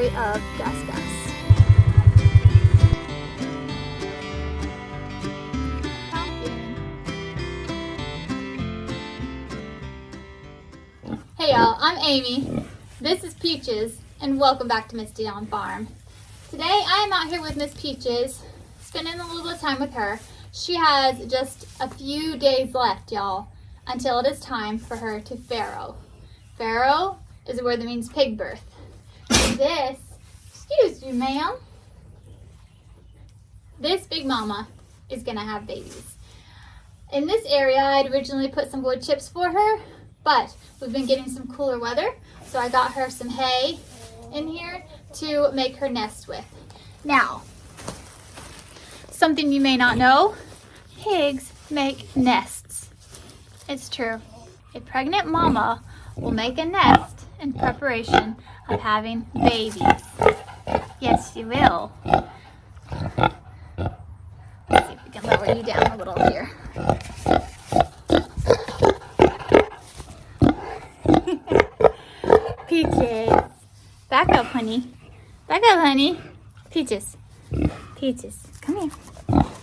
Story of Gus Gus. Hey y'all, I'm Amy. This is Peaches, and welcome back to Misty on Farm. Today I am out here with Miss Peaches, spending a little bit of time with her. She has just a few days left, y'all, until it is time for her to farrow. Farrow is a word that means pig birth. This, excuse you ma'am, this big mama is gonna have babies. In this area, I'd originally put some wood chips for her, but we've been getting some cooler weather, so I got her some hay in here to make her nest with. Now, something you may not know, pigs make nests. It's true. A pregnant mama will make a nest in preparation of having babies. Yes, you will. Let's see if we can lower you down a little here. Peaches. Back up, honey. Back up, honey. Peaches. Peaches. Come here.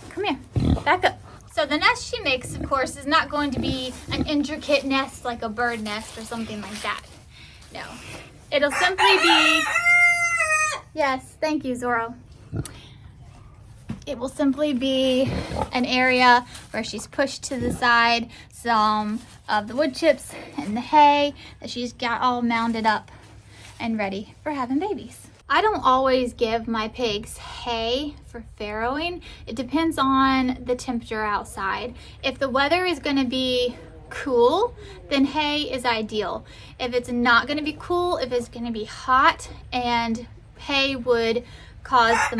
Come here. Back up. So the nest she makes, of course, is not going to be an intricate nest like a bird nest or something like that. No. It'll simply be... Yes, thank you, Zorro. It will simply be an area where she's pushed to the side some of the wood chips and the hay that she's got all mounded up and ready for having babies. I don't always give my pigs hay for farrowing. It depends on the temperature outside. If the weather is going to be cool, then hay is ideal. If it's not going to be cool, if it's going to be hot, and hay would cause the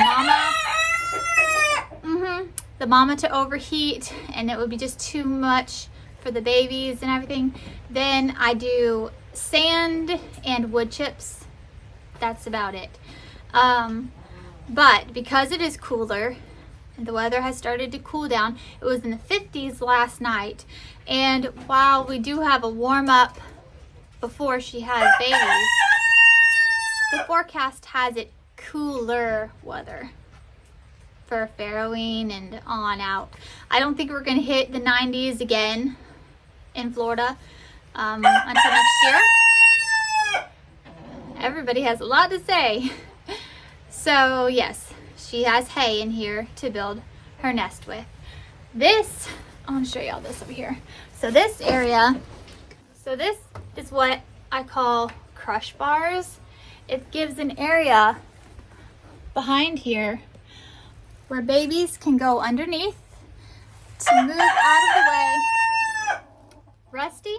mama to overheat, and it would be just too much for the babies and everything, then I do sand and wood chips. That's about it. But because it is cooler and the weather has started to cool down, it was in the 50s last night, and while we do have a warm up before she has babies, the forecast has it cooler weather for farrowing and on out. I don't think we're going to hit the 90s again in Florida until next year. Everybody has a lot to say. So yes, she has hay in here to build her nest with. This, I want to show y'all this over here. So this area, this is what I call crush bars. It gives an area behind here where babies can go underneath to move out of the way. Rusty?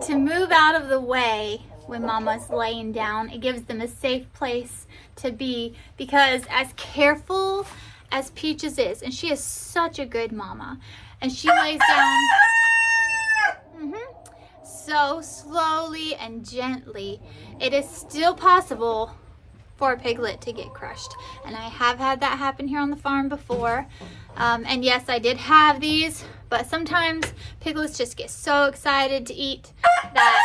To move out of the way when mama's laying down. It gives them a safe place to be, because as careful as Peaches is, and she is such a good mama, and she lays down so slowly and gently, it is still possible for a piglet to get crushed. And I have had that happen here on the farm before. And yes, I did have these, but sometimes piglets just get so excited to eat that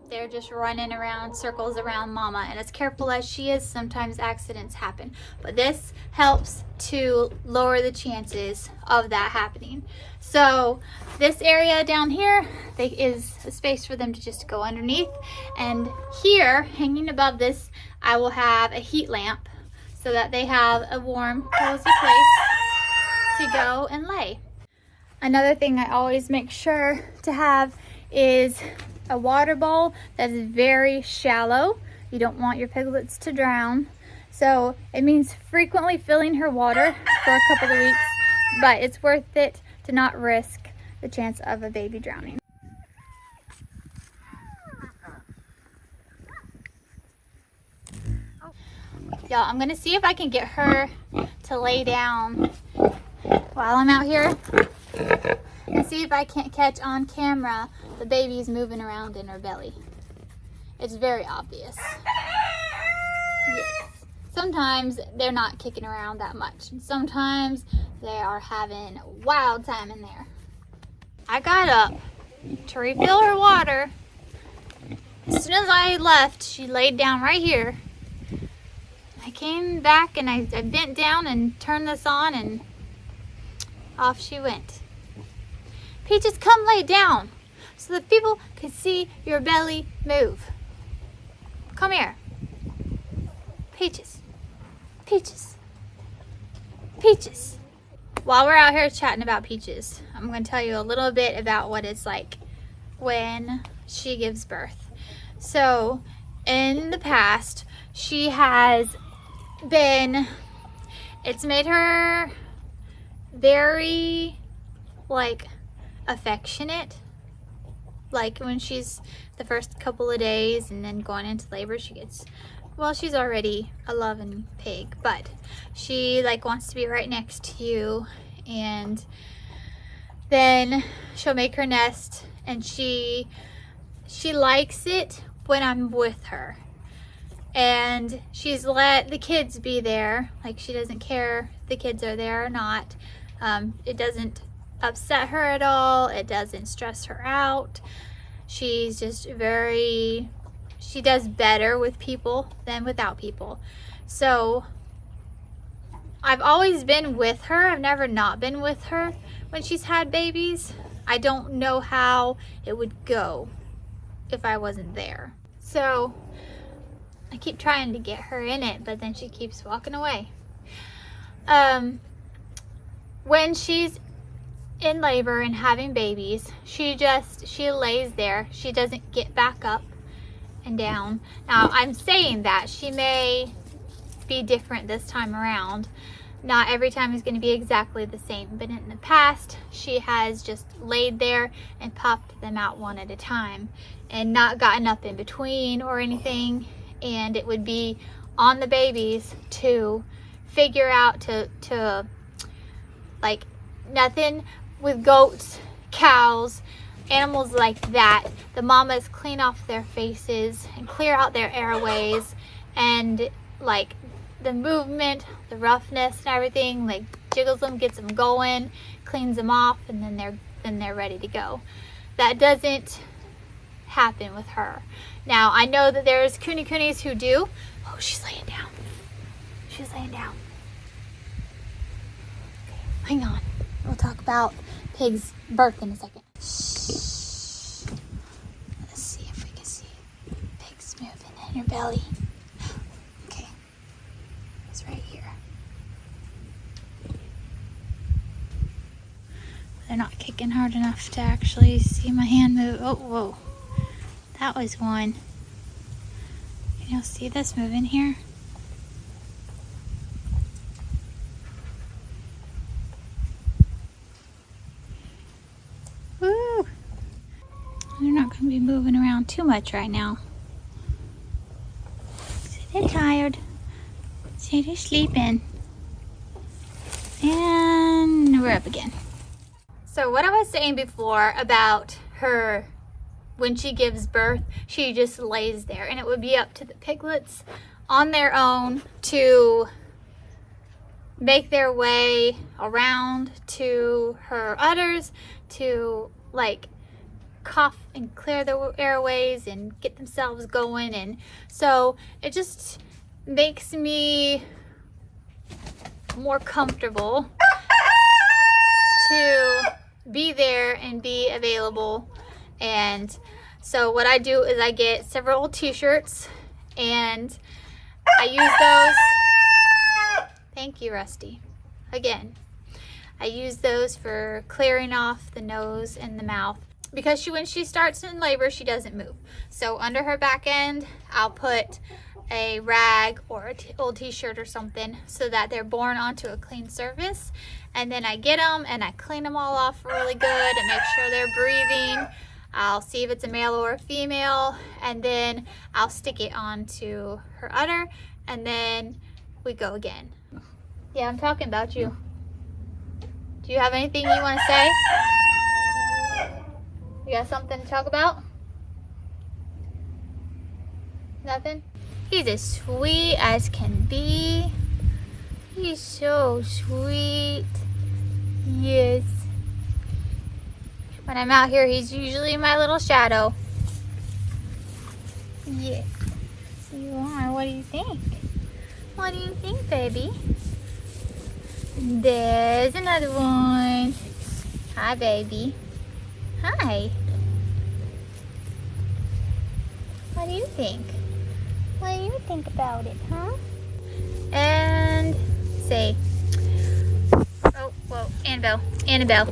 they're just running around circles around mama. And as careful as she is, sometimes accidents happen. But this helps to lower the chances of that happening. So this area down here, there is a space for them to just go underneath. And here, hanging above this, I will have a heat lamp so that they have a warm, cozy place to go and lay. Another thing I always make sure to have is a water bowl that is very shallow. You don't want your piglets to drown. So it means frequently filling her water for a couple of weeks, but it's worth it to not risk the chance of a baby drowning. Y'all, I'm gonna see if I can get her to lay down while I'm out here and see if I can't catch on camera the baby's moving around in her belly. It's very obvious. Yes. Sometimes they're not kicking around that much, and sometimes they are having a wild time in there. I got up to refill her water As soon as I left, she laid down right here. I came back and I bent down and turned this on and off she went. Peaches, come lay down so that people can see your belly move. Come here. Peaches. Peaches. Peaches. While we're out here chatting about Peaches, I'm going to tell you a little bit about what it's like when she gives birth. So, in the past, she has been, it's made her very, like, affectionate. Like, when she's the first couple of days and then going into labor, she gets, well, she's already a loving pig, but she, like, wants to be right next to you, and then she'll make her nest, and she likes it when I'm with her. And she's let the kids be there. Like, she doesn't care if the kids are there or not. It doesn't upset her at all. It doesn't stress her out. She's just she does better with people than without people. So I've always been with her. I've never not been with her when she's had babies. I don't know how it would go if I wasn't there. So I keep trying to get her in it, but then she keeps walking away. When she's in labor and having babies, she lays there. She doesn't get back up and down. Now, I'm saying that she may be different this time around. Not every time is going to be exactly the same, but in the past, she has just laid there and popped them out one at a time and not gotten up in between or anything. And it would be on the babies to figure out to like, nothing with goats, cows, animals like that. The mamas clean off their faces and clear out their airways, and like the movement, the roughness and everything, like jiggles them, gets them going, cleans them off, and then they're ready to go. That doesn't happen with her. Now, I know that there's coonies who do. Oh, she's laying down. She's laying down. Okay, hang on. We'll talk about pig's birth in a second. Shh. Let's see if we can see pig's moving in her belly. Okay. It's right here. They're not kicking hard enough to actually see my hand move. Oh, whoa. That was one. Can y'all see this moving here? Woo! They're not going to be moving around too much right now. So they're tired. So they're sleeping. And we're up again. So what I was saying before about her, when she gives birth, she just lays there, and it would be up to the piglets on their own to make their way around to her udders, to like cough and clear their airways and get themselves going. And so it just makes me more comfortable to be there and be available. And so what I do is I get several t-shirts and I use those. Thank you, Rusty. Again, I use those for clearing off the nose and the mouth, because when she starts in labor, she doesn't move. So under her back end, I'll put a rag or an old t-shirt or something so that they're born onto a clean surface. And then I get them and I clean them all off really good and make sure they're breathing. I'll see if it's a male or a female, and then I'll stick it onto her udder, and then we go again. Yeah, I'm talking about you. Do you have anything you want to say? You got something to talk about? Nothing? He's as sweet as can be. He's so sweet. Yes. When I'm out here, he's usually my little shadow. Yes, you are. What do you think? What do you think, baby? There's another one. Hi, baby. Hi. What do you think? What do you think about it, huh? And say, oh, whoa, Annabelle. Annabelle.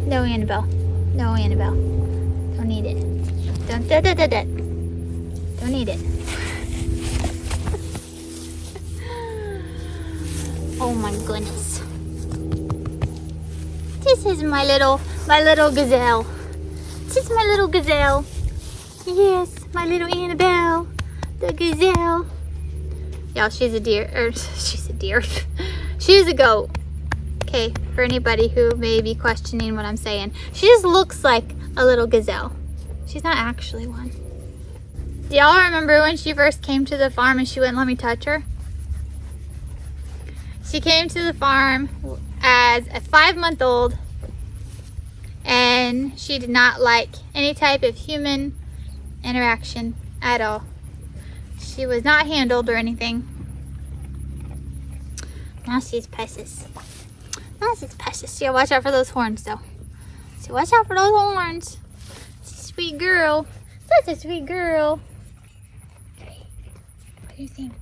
No, Annabelle. No, Annabelle. Don't need it. Don't need it. Oh my goodness. This is my little gazelle. This is my little gazelle. Yes, my little Annabelle, the gazelle. Y'all, she's a deer, she's a deer. She's a goat. Okay, for anybody who may be questioning what I'm saying. She just looks like a little gazelle. She's not actually one. Do y'all remember when she first came to the farm and she wouldn't let me touch her? She came to the farm as a 5-month-old and she did not like any type of human interaction at all. She was not handled or anything. Now she's precious. Now she's precious. Yeah, watch out for those horns though. So watch out for those horns. She's a sweet girl. Such a sweet girl. What do you think?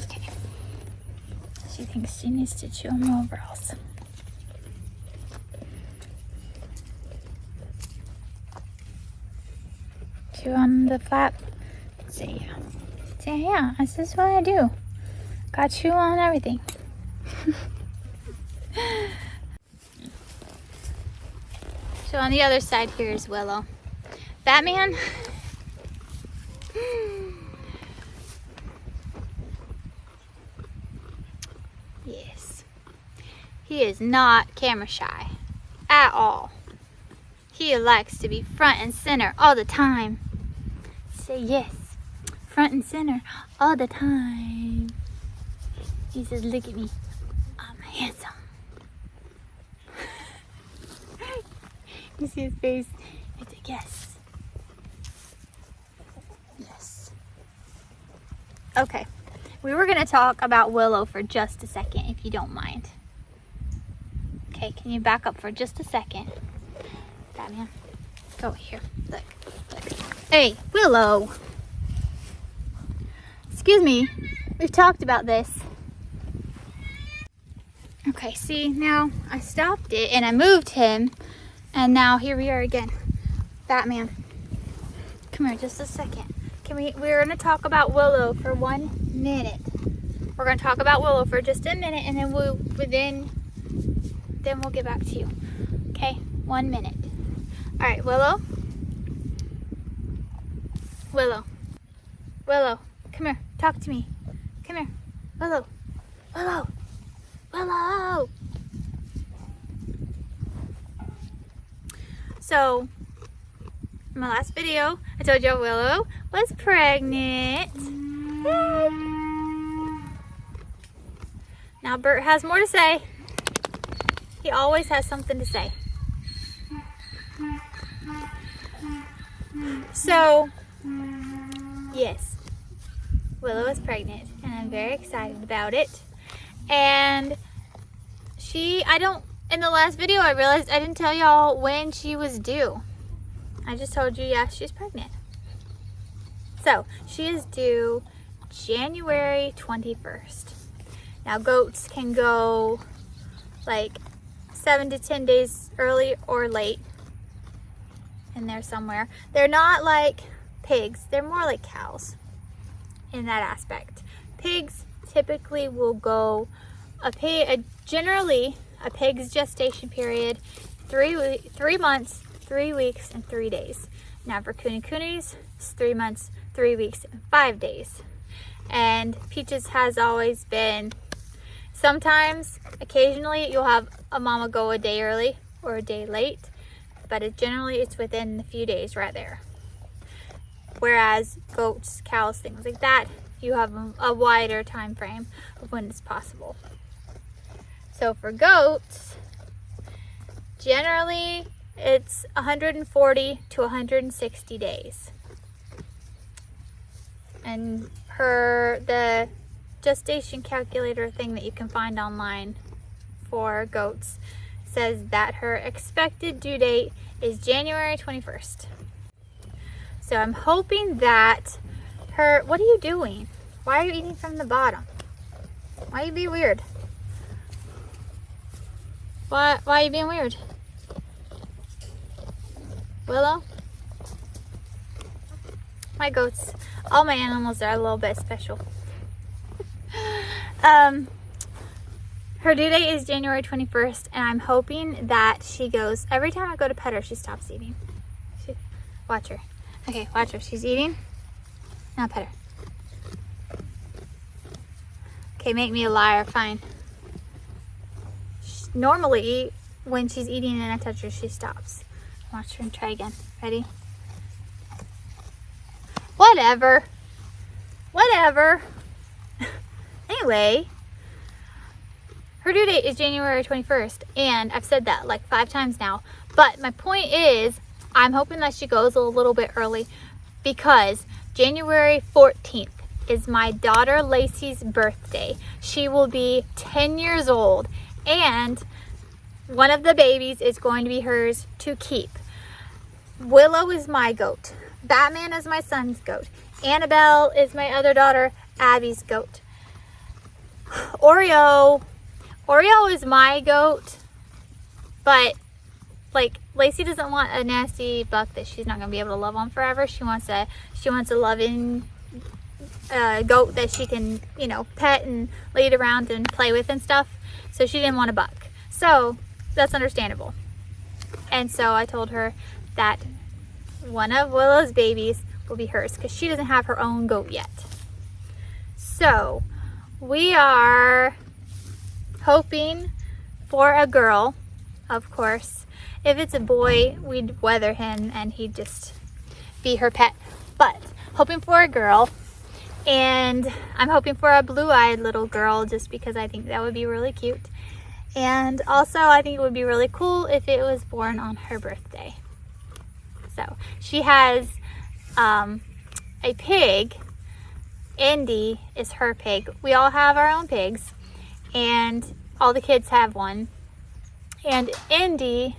Okay. She thinks she needs to chew on my overalls. Chew on the flap. Say yeah. This is what I do. Got chew on everything. So on the other side here is Willow. Batman. Yes. He is not camera shy at all. He likes to be front and center all the time. Say yes. Front and center all the time. He says, look at me. I'm handsome. You see his face? It's a yes. Yes. Okay. We were going to talk about Willow for just a second, if you don't mind. Okay, can you back up for just a second? Batman, go here. Look. Hey, Willow. Excuse me. We've talked about this. Okay, see, now I stopped it and I moved him. And now here we are again. Batman, come here just a second. We're gonna talk about Willow for 1 minute. We're gonna talk about Willow for just a minute and then we'll get back to you. Okay, 1 minute. All right, Willow. Willow, come here, talk to me. Come here, Willow. So, in my last video, I told you Willow was pregnant. Yay. Now Bert has more to say. He always has something to say. So, yes, Willow is pregnant and I'm very excited about it. And in the last video I realized I didn't tell y'all when she was due. I just told you, yeah, she's pregnant. So, she is due January 21st. Now, goats can go like 7 to 10 days early or late in there somewhere. They're not like pigs. They're more like cows in that aspect. Pigs typically will go generally a pig's gestation period 3 months, 3 weeks, and 3 days. Now for coonies, it's 3 months, 3 weeks, and 5 days. And Peaches has always been, sometimes, occasionally, you'll have a mama go a day early or a day late, but generally it's within a few days right there. Whereas goats, cows, things like that, you have a wider time frame of when it's possible. So for goats, generally It's 140 to 160 days. And the gestation calculator thing that you can find online for goats says that her expected due date is January 21st. So I'm hoping that what are you doing? Why are you eating from the bottom? Why are you being weird? Why are you being weird? Willow? My goats, all my animals are a little bit special. Her due date is January 21st, and I'm hoping that she goes, every time I go to pet her, she stops eating. Watch her. Okay, watch her. She's eating. Now pet her. Okay, make me a liar. Fine. Normally, when she's eating and I touch her, she stops. Watch her and try again. Ready? Whatever. Anyway, her due date is January 21st, and I've said that like 5 times now. But my point is, I'm hoping that she goes a little bit early because January 14th is my daughter Lacey's birthday. She will be 10 years old, and one of the babies is going to be hers to keep. Willow is my goat. Batman is my son's goat. Annabelle is my other daughter Abby's goat. Oreo is my goat, but like Lacey doesn't want a nasty buck that she's not gonna be able to love on forever. She wants a loving goat that she can, pet and lead around and play with and stuff. So she didn't want a buck. So that's understandable. And so I told her that one of Willow's babies will be hers because she doesn't have her own goat yet. So we are hoping for a girl, of course. If it's a boy, we'd weather him and he'd just be her pet. But hoping for a girl, and I'm hoping for a blue-eyed little girl just because I think that would be really cute. And also I think it would be really cool if it was born on her birthday. So she has a pig. Indy is her pig. We all have our own pigs, and all the kids have one. And Indy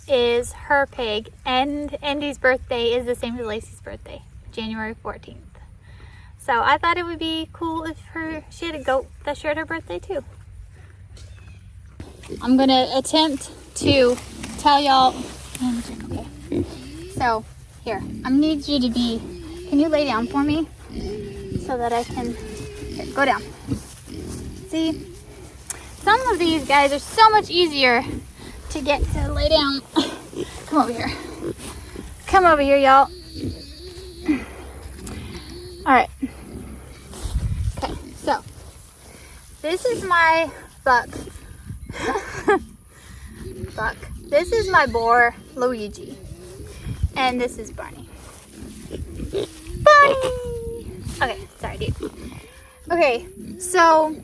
is her pig, and Indy's birthday is the same as Lacey's birthday, January 14th. So I thought it would be cool if she had a goat that shared her birthday too. I'm gonna attempt to tell y'all. Okay. So here, I need you to be. Can you lay down for me so that I can? Here, go down. See, some of these guys are so much easier to get to lay down. Come over here. Come over here, y'all. All right. Okay, so this is my buck. This is my boar, Luigi. And this is Barney. Okay, sorry, dude. Okay, so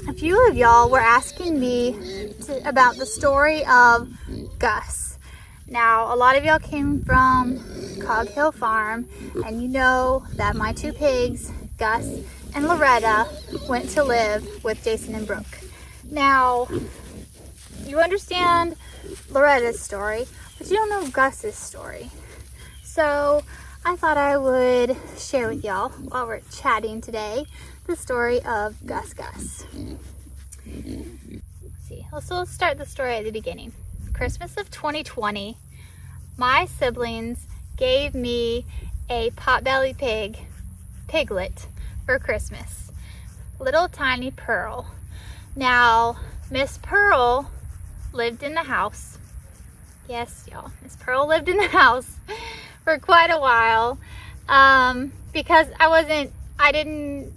a few of y'all were asking me about the story of Gus. Now, a lot of y'all came from Cog Hill Farm, and you know that my 2 pigs, Gus and Loretta, went to live with Jason and Brooke. Now, you understand Loretta's story, but you don't know Gus's story. So I thought I would share with y'all while we're chatting today the story of Gus Gus. Let's see. So let's start the story at the beginning. Christmas of 2020, my siblings gave me a potbelly piglet for Christmas. Little tiny Pearl. Now, Miss Pearl lived in the house. Yes, y'all. Miss Pearl lived in the house for quite a while because I didn't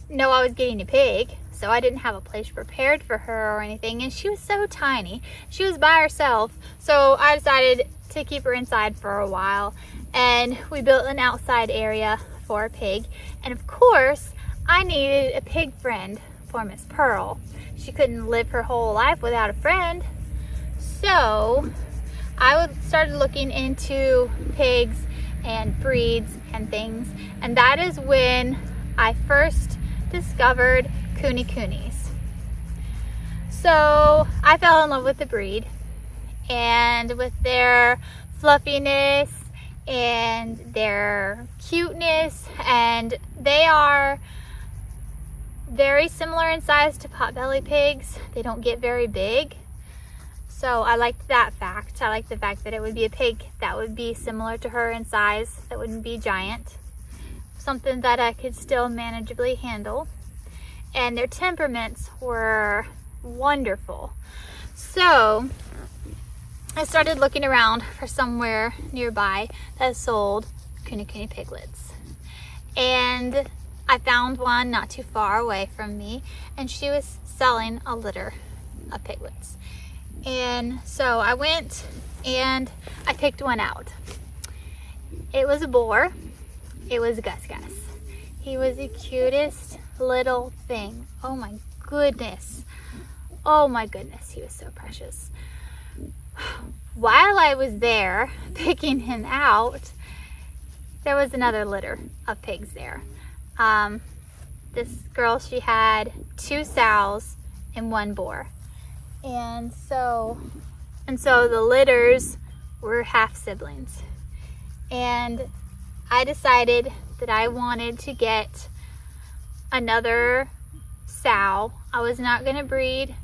know I was getting a pig, so I didn't have a place prepared for her or anything, and she was so tiny. She was by herself, so I decided to keep her inside for a while, and we built an outside area for a pig. And of course, I needed a pig friend for Miss Pearl. She couldn't live her whole life without a friend. So I started looking into pigs and breeds and things, and that is when I first discovered Kune Kunes. So I fell in love with the breed and with their fluffiness and their cuteness, and they are very similar in size to potbelly pigs. They don't get very big. So I liked that fact. I liked the fact that it would be a pig that would be similar to her in size, that wouldn't be giant. Something that I could still manageably handle. And their temperaments were wonderful. So I started looking around for somewhere nearby that sold Kune Kune piglets. And I found one not too far away from me, and she was selling a litter of piglets. And so I went and I picked one out. It was a boar. It was Gus Gus. He was the cutest little thing. Oh my goodness. Oh my goodness, he was so precious. While I was there picking him out, there was another litter of pigs there. This girl, she had 2 sows and 1 boar. And so the litters were half siblings. And I decided that I wanted to get another sow. I was not going to breed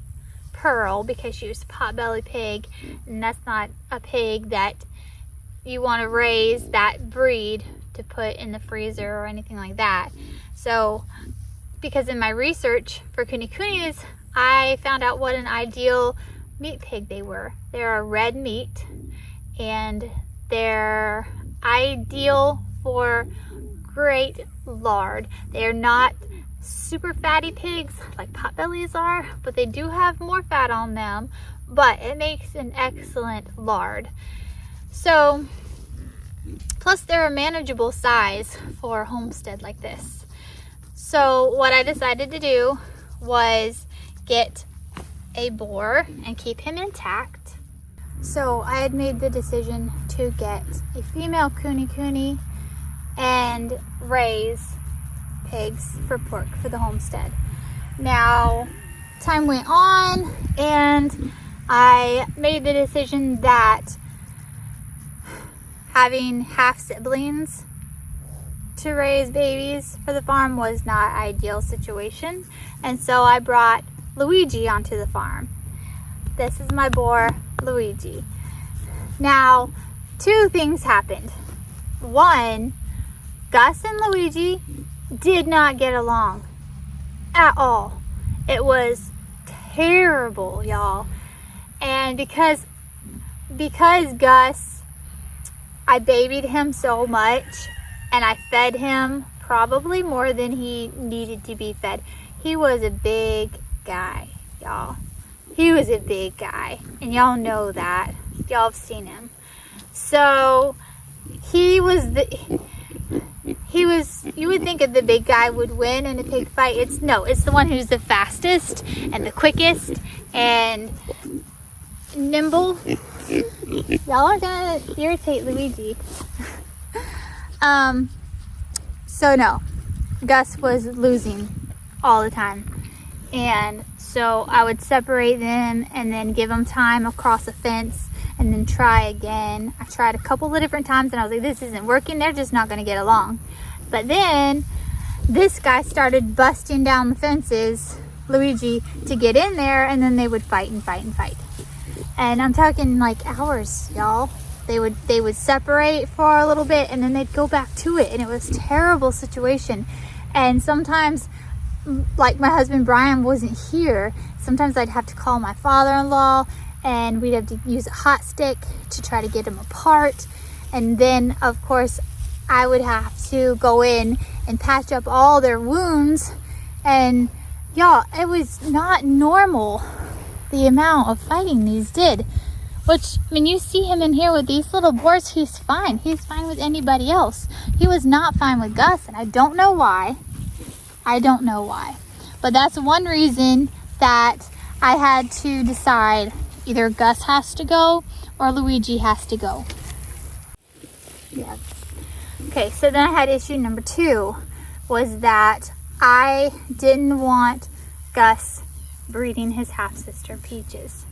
Pearl because she was a potbelly pig, and that's not a pig that you want to raise that breed to put in the freezer or anything like that. So because in my research for Kune Kunes, I found out what an ideal meat pig they were. They're a red meat, and they're ideal for great lard. They're not super fatty pigs like potbellies are, but they do have more fat on them, but it makes an excellent lard. So, plus they're a manageable size for a homestead like this. So what I decided to do was get a boar and keep him intact. So I had made the decision to get a female Kune Kune and raise pigs for pork for the homestead. Now, time went on, and I made the decision that having half siblings to raise babies for the farm was not an ideal situation, and so I brought Luigi onto the farm. This is my boar, Luigi. Now, 2 things happened. One, Gus and Luigi did not get along at all. It was terrible, y'all. And because Gus, I babied him so much, and I fed him probably more than he needed to be fed. He was a big guy, y'all. He was a big guy, and y'all know that. Y'all have seen him. So you would think that the big guy would win in a pig fight. It's the one who's the fastest and the quickest and nimble. Y'all are gonna irritate Luigi. So no, Gus was losing all the time. And so I would separate them and then give them time across a fence and then try again. I tried a couple of different times and I was like, this isn't working. They're just not going to get along. But then this guy started busting down the fences, Luigi, to get in there, and then they would fight and fight and fight. And I'm talking like hours, y'all. They would separate for a little bit and then they'd go back to it, and it was a terrible situation. And sometimes, like my husband Brian wasn't here, sometimes I'd have to call my father-in-law, and we'd have to use a hot stick to try to get them apart. And then of course I would have to go in and patch up all their wounds. And y'all, it was not normal the amount of fighting these did. Which, I mean, you see him in here with these little boars, he's fine. He's fine with anybody else. He was not fine with Gus, and I don't know why. But that's one reason that I had to decide Either Gus has to go or Luigi has to go. Yeah. Okay, so then I had issue number 2, was that I didn't want Gus breeding his half-sister Peaches.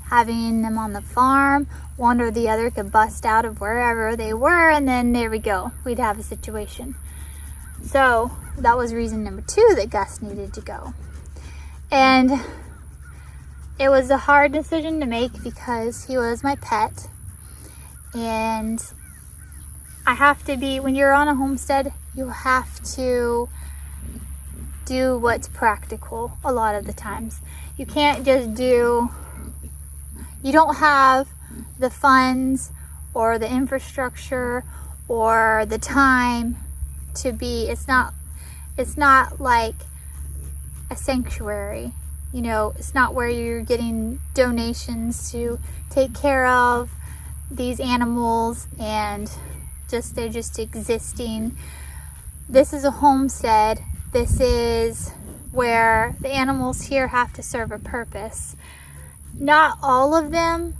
Having them on the farm, one or the other could bust out of wherever they were, and then there we go. We'd have a situation. So that was reason number 2 that Gus needed to go. And it was a hard decision to make because he was my pet. And I have to be, when you're on a homestead, you have to do what's practical a lot of the times. You can't just do, you don't have the funds or the infrastructure or the time to be, it's not like a sanctuary. You know, it's not where you're getting donations to take care of these animals and they're just existing. This is a homestead. This is where the animals here have to serve a purpose. Not all of them,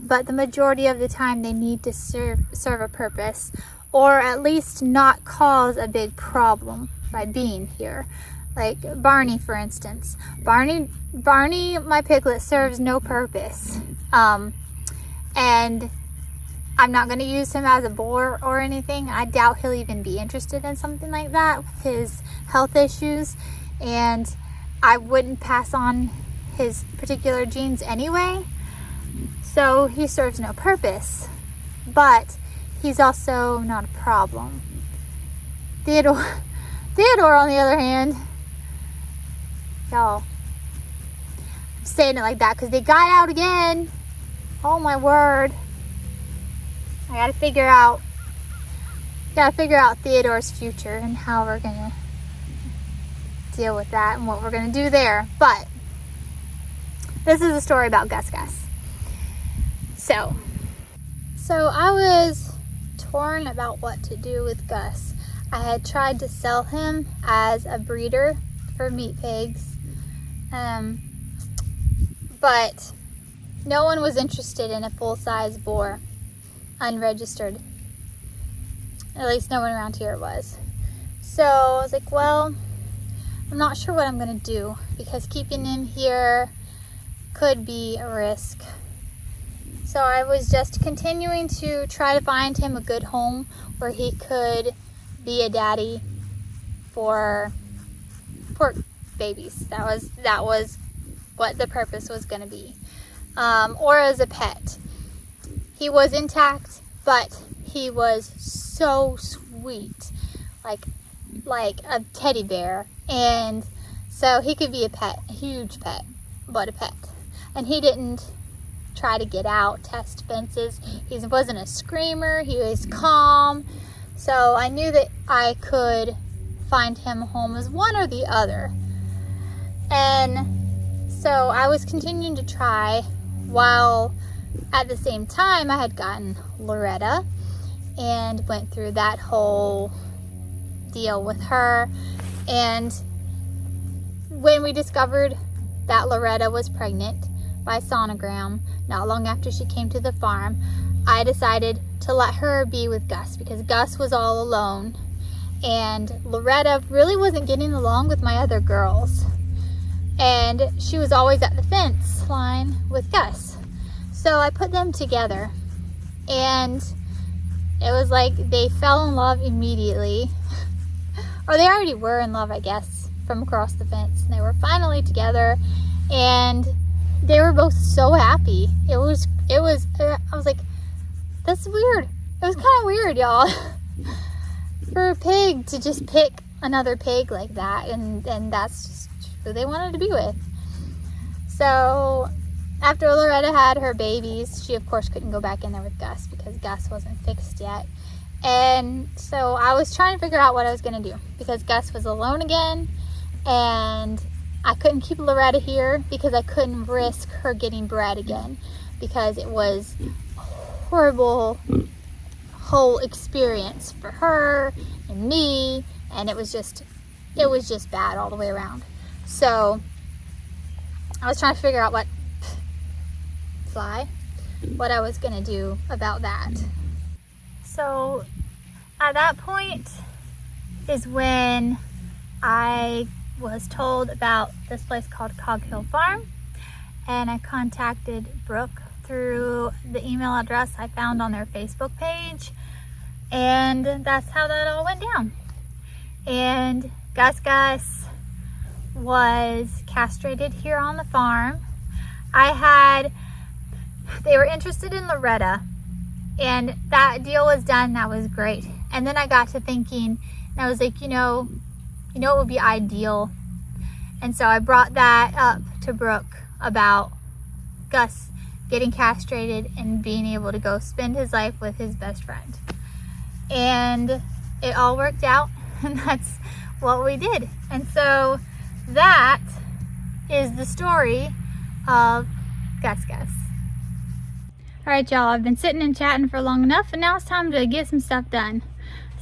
but the majority of the time they need to serve a purpose, or at least not cause a big problem by being here. Like Barney, for instance. Barney, my piglet, serves no purpose. And I'm not going to use him as a bore or anything. I doubt he'll even be interested in something like that with his health issues. And I wouldn't pass on his particular genes anyway. So he serves no purpose. But he's also not a problem. Theodore, on the other hand, y'all, I'm saying it like that because they got out again. Oh my word. I gotta figure out Theodore's future and how we're gonna deal with that and what we're gonna do there. But this is a story about Gus Gus. So I was torn about what to do with Gus. I had tried to sell him as a breeder for meat pigs, but no one was interested in a full-size boar, unregistered. At least no one around here was. So I was like, well, I'm not sure what I'm going to do because keeping him here could be a risk. So I was just continuing to try to find him a good home where he could be a daddy for pork babies. That was what the purpose was going to be. Or as a pet. He was intact, but he was so sweet, like a teddy bear. And so he could be a pet, a huge pet, but a pet. And he didn't try to get out, test fences. He wasn't a screamer. He was calm. So I knew that I could find him a home as one or the other. And so I was continuing to try, while at the same time I had gotten Loretta and went through that whole deal with her. And when we discovered that Loretta was pregnant by sonogram, not long after she came to the farm, I decided to let her be with Gus because Gus was all alone and Loretta really wasn't getting along with my other girls. And she was always at the fence line with Gus. So I put them together and it was like they fell in love immediately. Or they already were in love, I guess, from across the fence. And they were finally together and they were both so happy. I was like, that's weird. It was kind of weird, y'all. For a pig to just pick another pig like that, and that's just who they wanted to be with. So after Loretta had her babies, she of course couldn't go back in there with Gus because Gus wasn't fixed yet. And so I was trying to figure out what I was going to do because Gus was alone again and I couldn't keep Loretta here because I couldn't risk her getting bred again because it was a horrible whole experience for her and me, and it was just bad all the way around. So I was trying to figure out fly, what I was gonna do about that. So at that point is when I was told about this place called Cog Hill Farm, and I contacted Brooke through the email address I found on their Facebook page, and that's how that all went down. And Gus Gus was castrated here on the farm. They were interested in Loretta, and that deal was done. That was great. And then I got to thinking, and I was like, you know what would be ideal? And so I brought that up to Brooke about Gus getting castrated and being able to go spend his life with his best friend. And it all worked out, and that's what we did. And so that is the story of Gus Gus. All right, y'all, I've been sitting and chatting for long enough, and now it's time to get some stuff done.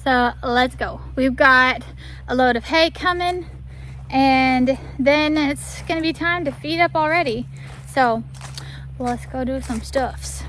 So let's go. We've got a load of hay coming, and then it's gonna be time to feed up already. So let's go do some stuffs.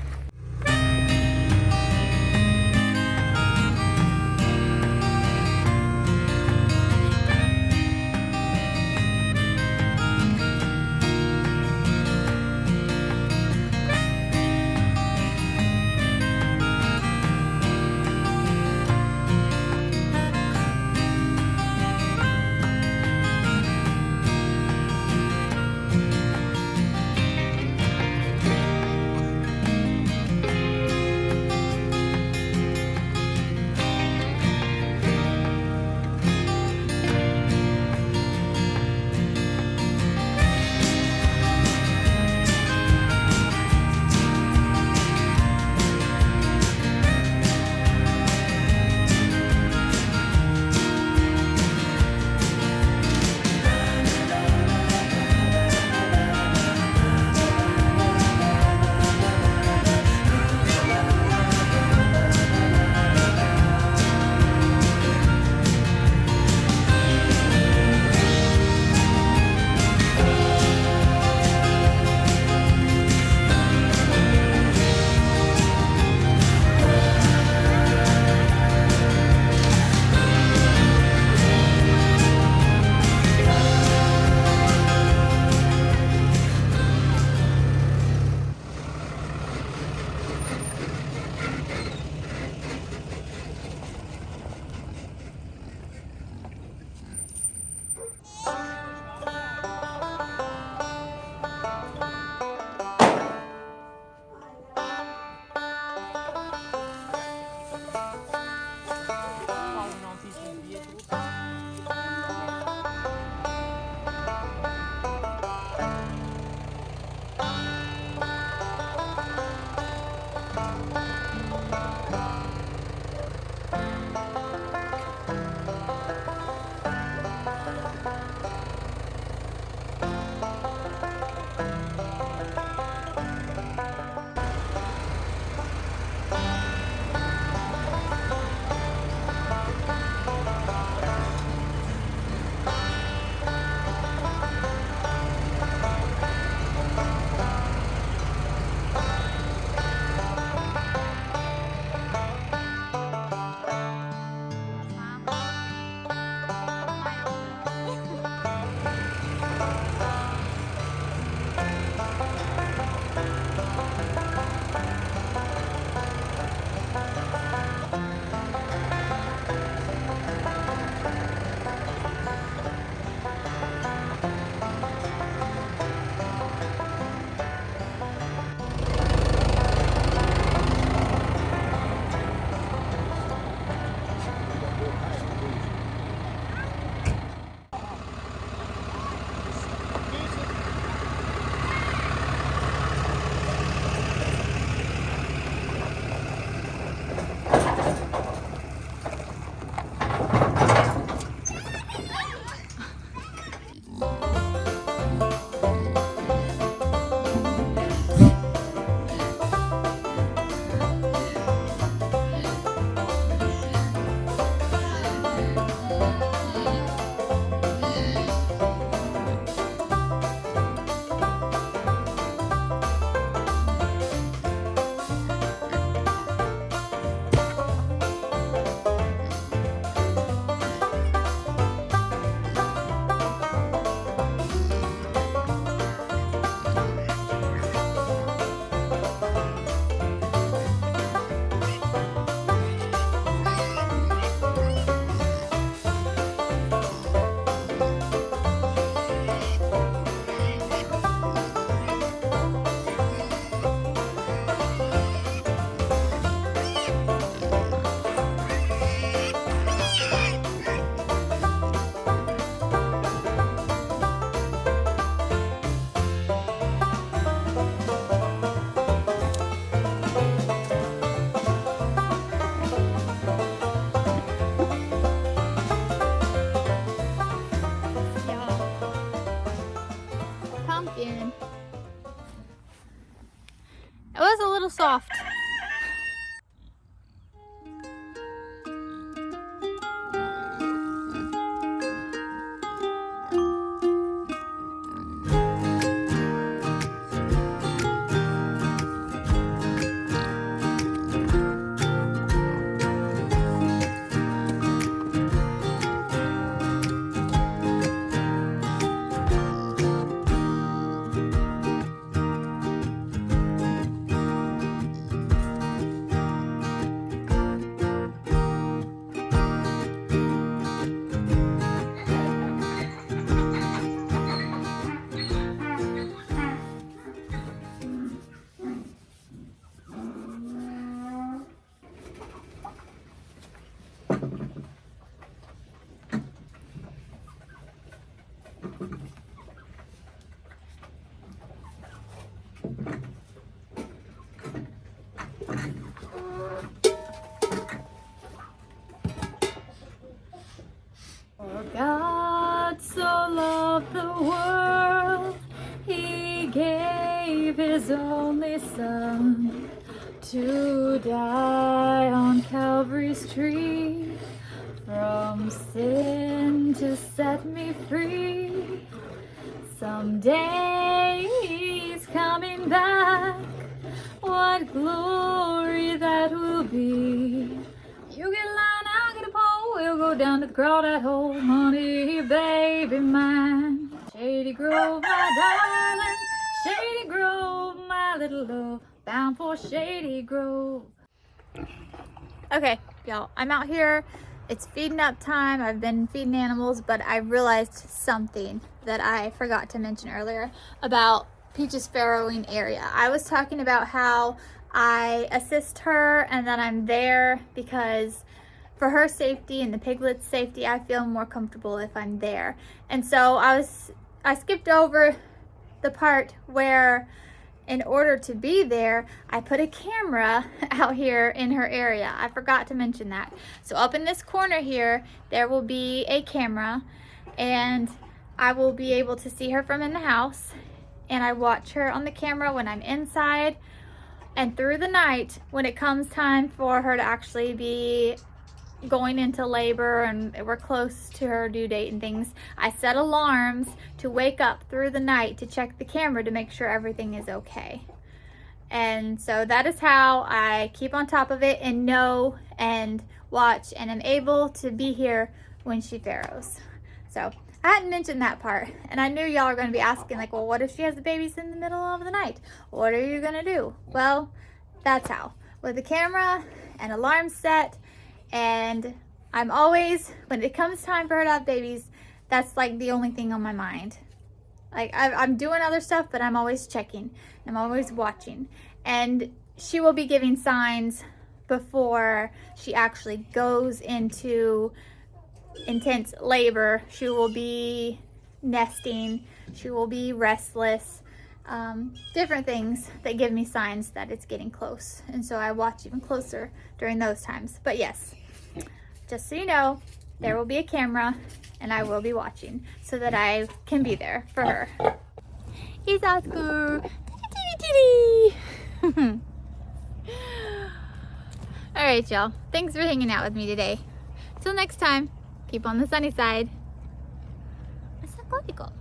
It was a little soft. For God so loved the world, He gave His only Son to die on Calvary's tree, from sin to set me free. Someday He's coming back, what glory that will be. You get a line, I'll get a pole, we'll go down to the crawdad hole. Honey, baby mine, Shady Grove, my darling, Shady Grove, my little love, bound for Shady Grove. Okay, y'all, I'm out here. It's feeding up time. I've been feeding animals, but I realized something that I forgot to mention earlier about Peach's farrowing area. I was talking about how I assist her and that I'm there because for her safety and the piglets' safety, I feel more comfortable if I'm there. And so I skipped over the part where in order to be there, I put a camera out here in her area. I forgot to mention that. So up in this corner here, there will be a camera, and I will be able to see her from in the house, and I watch her on the camera when I'm inside, and through the night when it comes time for her to actually be going into labor and we're close to her due date and things, I set alarms to wake up through the night to check the camera to make sure everything is okay. And so that is how I keep on top of it and know and watch and am able to be here when she farrows. So I hadn't mentioned that part, and I knew y'all are going to be asking, like, well, what if she has the babies in the middle of the night? What are you going to do? Well, that's how. With the camera and alarm set. And I'm always, when it comes time for her to have babies, that's like the only thing on my mind. Like I'm doing other stuff, but I'm always checking. I'm always watching. And she will be giving signs before she actually goes into intense labor. She will be nesting. She will be restless. Different things that give me signs that it's getting close. And so I watch even closer during those times. But yes, just so you know, there will be a camera and I will be watching so that I can be there for her. It's Oscar. Alright, y'all. Thanks for hanging out with me today. Till next time, keep on the sunny side. Hasta luego.